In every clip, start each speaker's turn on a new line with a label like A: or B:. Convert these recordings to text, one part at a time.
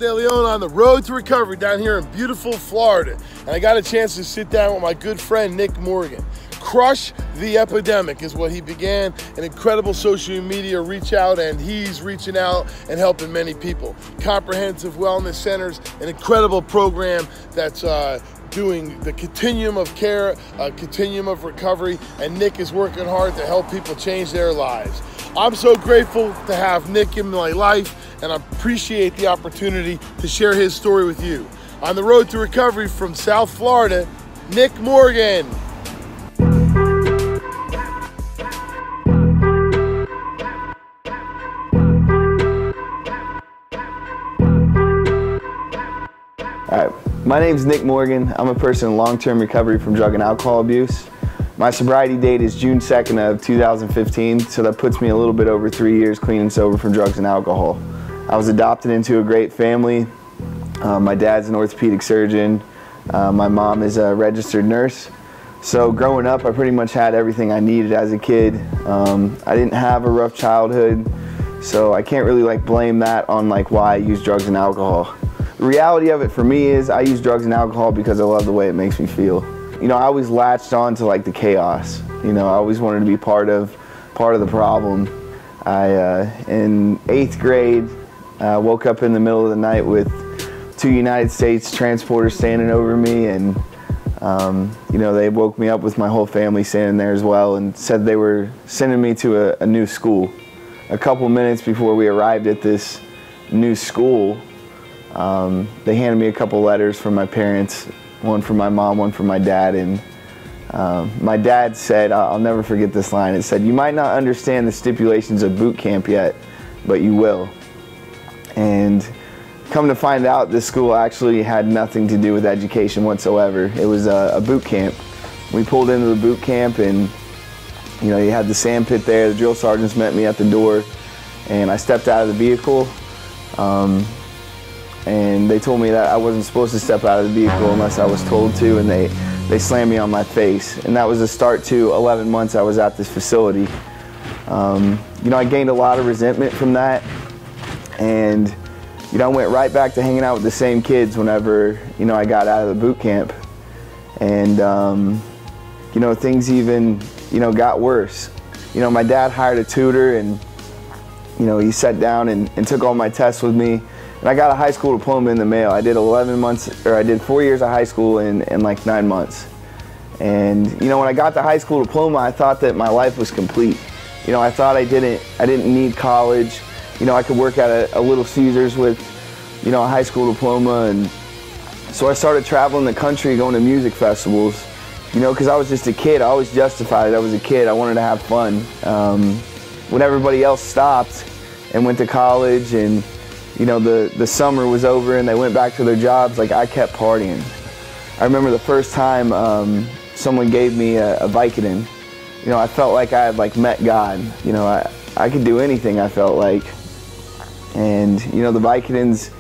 A: De Leon on the road to recovery down here in beautiful Florida. And I got a chance to sit down with my good friend Nick Morgan. Crush the Epidemic is what he began, an incredible social media reach out, and he's reaching out and helping many people. Comprehensive wellness centers, an incredible program that's doing the continuum of care, continuum of recovery, and Nick is working hard to help people change their lives. I'm so grateful to have Nick in my life, and I appreciate the opportunity to share his story with you. On the road to recovery from South Florida, Nick Morgan.
B: All right, my name's Nick Morgan. I'm a person in long-term recovery from drug and alcohol abuse. My sobriety date is June 2nd of 2015, so that puts me a little bit over 3 years clean and sober from drugs and alcohol. I was adopted into a great family. My dad's an orthopedic surgeon. My mom is a registered nurse. So growing up, I pretty much had everything I needed as a kid. I didn't have a rough childhood, so I can't really blame that on why I use drugs and alcohol. The reality of it for me is I use drugs and alcohol because I love the way it makes me feel. You know, I always latched on to the chaos. You know, I always wanted to be part of the problem. In 8th grade, woke up in the middle of the night with 2 United States transporters standing over me, and you know, they woke me up with my whole family standing there as well, and said they were sending me to a new school. A couple minutes before we arrived at this new school, they handed me a couple letters from my parents, one from my mom, one from my dad, and my dad said, I'll never forget this line, it said, "You might not understand the stipulations of boot camp yet, but you will." And come to find out, this school actually had nothing to do with education whatsoever. It was a boot camp. We pulled into the boot camp, and you know, you had the sand pit there, the drill sergeants met me at the door, and I stepped out of the vehicle. And they told me that I wasn't supposed to step out of the vehicle unless I was told to, and they slammed me on my face. And that was the start to 11 months I was at this facility. You know, I gained a lot of resentment from that, and you know, I went right back to hanging out with the same kids whenever, you know, I got out of the boot camp. And you know, things even, you know, got worse. You know, my dad hired a tutor, and you know, he sat down and took all my tests with me. And I got a high school diploma in the mail. I did 11 months, or I did 4 years of high school in 9 months. And you know, when I got the high school diploma, I thought that my life was complete. You know, I thought I didn't need college. You know, I could work at a Little Caesars with, you know, a high school diploma. And so I started traveling the country, going to music festivals. You know, because I was just a kid. I always justified it. I was a kid. I wanted to have fun. When everybody else stopped and went to college, and you know, the summer was over and they went back to their jobs, I kept partying. I remember the first time someone gave me a Vicodin. You know, I felt like I had met God. You know, I could do anything, I felt like. And you know, the Vicodins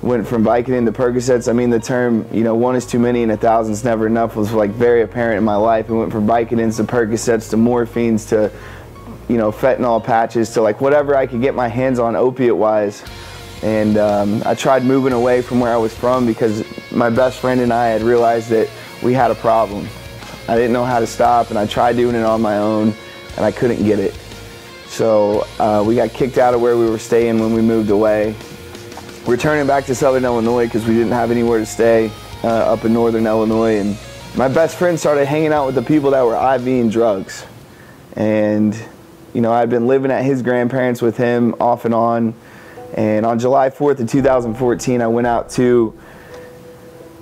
B: went from Vicodin to Percocets. I mean, the term, you know, one is too many and 1,000's never enough was very apparent in my life. It went from Vicodins to Percocets to morphines to, you know, fentanyl patches to whatever I could get my hands on opiate-wise. And I tried moving away from where I was from because my best friend and I had realized that we had a problem. I didn't know how to stop, and I tried doing it on my own, and I couldn't get it. So we got kicked out of where we were staying when we moved away. We're returning back to Southern Illinois because we didn't have anywhere to stay up in Northern Illinois. And my best friend started hanging out with the people that were IVing drugs. And you know, I'd been living at his grandparents with him off and on. And on July 4th of 2014, I went out to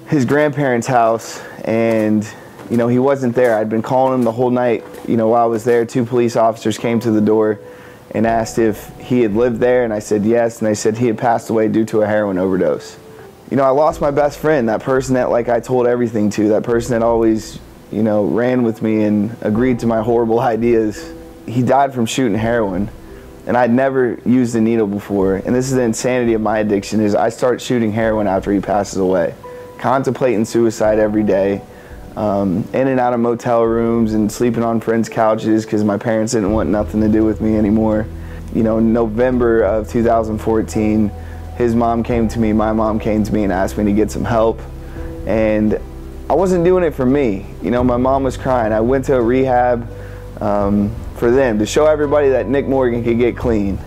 B: his grandparents' house, and you know, he wasn't there. I'd been calling him the whole night. You know, while I was there, 2 police officers came to the door and asked if he had lived there, and I said yes, and they said he had passed away due to a heroin overdose. You know, I lost my best friend, that person that I told everything to, that person that always, you know, ran with me and agreed to my horrible ideas. He died from shooting heroin. And I'd never used a needle before. And this is the insanity of my addiction, is I start shooting heroin after he passes away. Contemplating suicide every day. In and out of motel rooms and sleeping on friends' couches because my parents didn't want nothing to do with me anymore. You know, in November of 2014, his mom came to me, my mom came to me and asked me to get some help. And I wasn't doing it for me. You know, my mom was crying. I went to a rehab for them, to show everybody that Nick Morgan could get clean.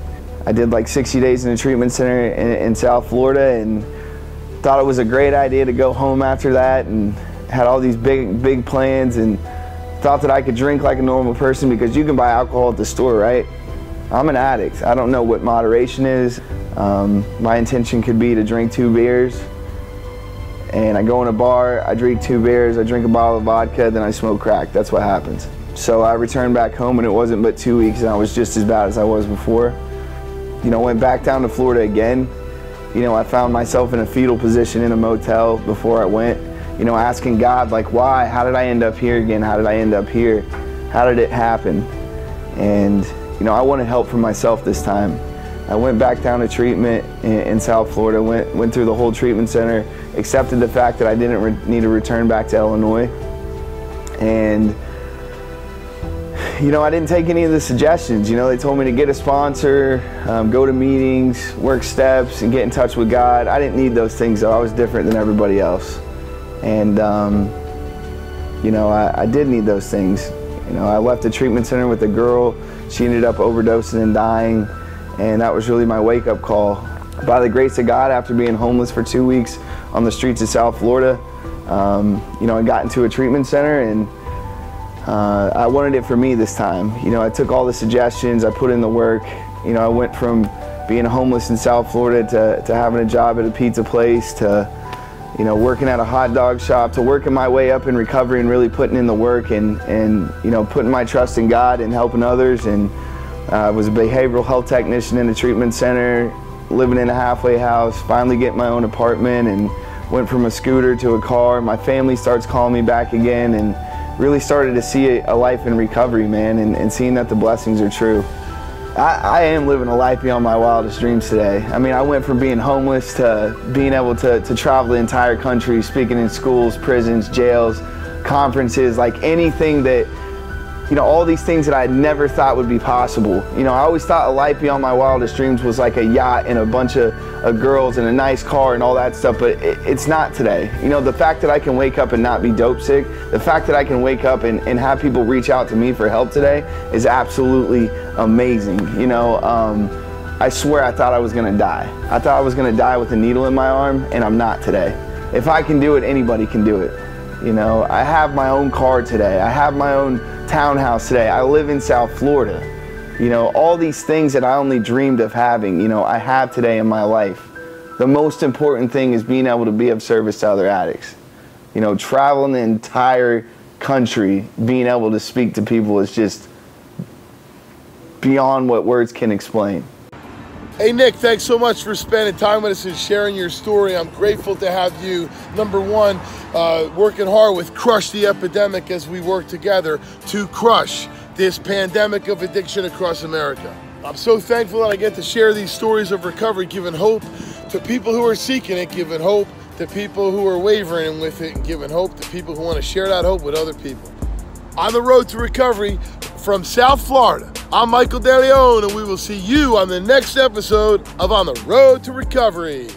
B: I did like 60 days in a treatment center in South Florida, and thought it was a great idea to go home after that, and had all these big plans, and thought that I could drink like a normal person, because you can buy alcohol at the store, right? I'm an addict. I don't know what moderation is. My intention could be to drink 2 beers, and I go in a bar, I drink 2 beers, I drink a bottle of vodka, then I smoke crack. That's what happens. So I returned back home, and it wasn't but 2 weeks, and I was just as bad as I was before. You know, went back down to Florida again. You know, I found myself in a fetal position in a motel before I went, you know, asking God, like, why? How did I end up here again? How did I end up here? How did it happen? And, you know, I wanted help for myself this time. I went back down to treatment in South Florida, went through the whole treatment center, accepted the fact that I didn't need to return back to Illinois. And, you know, I didn't take any of the suggestions. You know, they told me to get a sponsor, go to meetings, work steps, and get in touch with God. I didn't need those things, though. I was different than everybody else. And, you know, I did need those things. You know, I left the treatment center with a girl. She ended up overdosing and dying, and that was really my wake-up call. By the grace of God, after being homeless for 2 weeks on the streets of South Florida, you know, I got into a treatment center, and I wanted it for me this time. You know, I took all the suggestions, I put in the work. You know, I went from being homeless in South Florida to having a job at a pizza place, to, you know, working at a hot dog shop, to working my way up in recovery and really putting in the work, and you know, putting my trust in God and helping others. And I was a behavioral health technician in a treatment center, living in a halfway house, finally getting my own apartment, and went from a scooter to a car. My family starts calling me back again, and really started to see a life in recovery, man, and seeing that the blessings are true. I am living a life beyond my wildest dreams today. I mean, I went from being homeless to being able to travel the entire country, speaking in schools, prisons, jails, conferences, like anything that, you know, all these things that I never thought would be possible. You know, I always thought a life beyond my wildest dreams was like a yacht and a bunch of girls and a nice car and all that stuff, but it's not today. You know, the fact that I can wake up and not be dope sick, the fact that I can wake up and have people reach out to me for help today is absolutely amazing. You know, I swear I thought I was gonna die. I thought I was gonna die with a needle in my arm, and I'm not today. If I can do it, anybody can do it. You know, I have my own car today. I have my own townhouse today. I live in South Florida. You know, all these things that I only dreamed of having, you know, I have today in my life. The most important thing is being able to be of service to other addicts. You know, traveling the entire country, being able to speak to people is just beyond what words can explain.
A: Hey Nick, thanks so much for spending time with us and sharing your story. I'm grateful to have you, number one, working hard with Crush the Epidemic as we work together to crush this pandemic of addiction across America. I'm so thankful that I get to share these stories of recovery, giving hope to people who are seeking it, giving hope to people who are wavering with it, and giving hope to people who want to share that hope with other people. On the road to recovery from South Florida, I'm Michael DeLeon, and we will see you on the next episode of On the Road to Recovery.